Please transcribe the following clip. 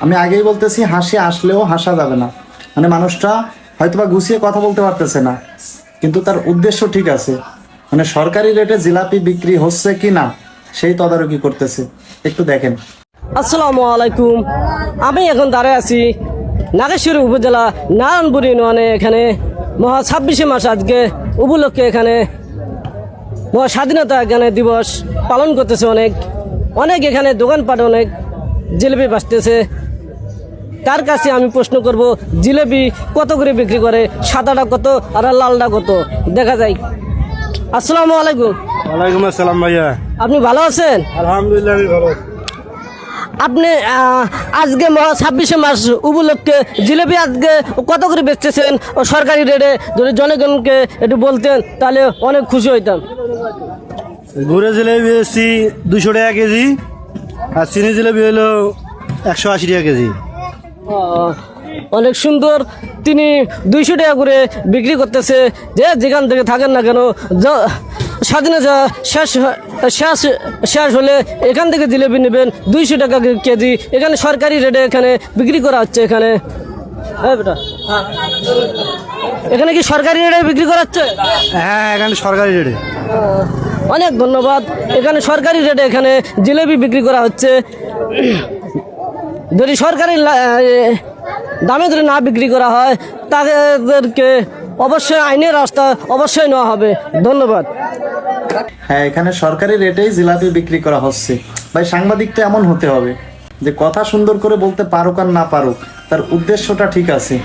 আমি আগেই বলতেছি, হাসি আসলেও হাসা যাবে না। মানে মানুষটা হয়তোবা গুছিয়ে কথা বলতে পারতেছে না, কিন্তু তার উদ্দেশ্য ঠিক আছে। মানে সরকারি রেটে জিলাপি বিক্রি হচ্ছে কি না সেই তদারকি করতেছে। একটু দেখেন। আসসালামু আলাইকুম। আমি এখন দাঁড়িয়ে আছি নাগেশ্বরী উপজেলা নারায়ণপুর ইউনিয়নে। এখানে মহা 26শে মাস আজকে উপলক্ষে এখানে মহা স্বাধীনতা এখানে দিবস পালন করতেছে। অনেক অনেক এখানে দোকানপাট, অনেক জিলিপি বাঁচতেছে। তার কাছে আমি প্রশ্ন করব, জিলিপি কত করে বিক্রি করে? সাদাটা কত আর লালটা কত? দেখা যায়। আসসালামু আলাইকুম। ওয়ালাইকুম আসসালাম ভাইয়া। আপনি ভালো আছেন? আলহামদুলিল্লাহ আমি ভালো আছি। আপনি আজকে মহা 26শে মাস উপলক্ষে জিলিপি আজকে কত করে বেচতেছেন ও সরকারি রেটে? যদি জনগণকে একটু বলতেন তাহলে অনেক খুশি হইতাম। গুড়ে জিলেবি বেশি 200 টাকা কেজি, আর চিনি জিলেবি হলো 180 টাকা কেজি। অনেক সুন্দর। তিনি 200 টাকা করে বিক্রি করতেছে। যে যেখান থেকে থাকেন না কেন, স্বাধীনতা শেষ শেষ শেষ হলে এখান থেকে জিলেপি নেবেন 200 টাকা কেজি। এখানে সরকারি রেটে এখানে বিক্রি করা হচ্ছে। এখানে হ্যাঁ বেটা, এখানে কি সরকারি রেটে বিক্রি করা হচ্ছে? হ্যাঁ, এখানে সরকারি রেটে। অনেক ধন্যবাদ। এখানে সরকারি রেটে এখানে জিলেপি বিক্রি করা হচ্ছে। যদি সরকারি দামে যদি না বিক্রি করা হয় তাদেরকে অবশ্যই আইনের রাস্তা অবশ্যই নেওয়া হবে। ধন্যবাদ। হ্যাঁ, এখানে সরকারি রেটেই জিলাপি বিক্রি করা হচ্ছে। ভাই, সাংবাদিক তো এমন হতে হবে যে কথা সুন্দর করে বলতে পারুক আর না পারুক, তার উদ্দেশ্যটা ঠিক আছে।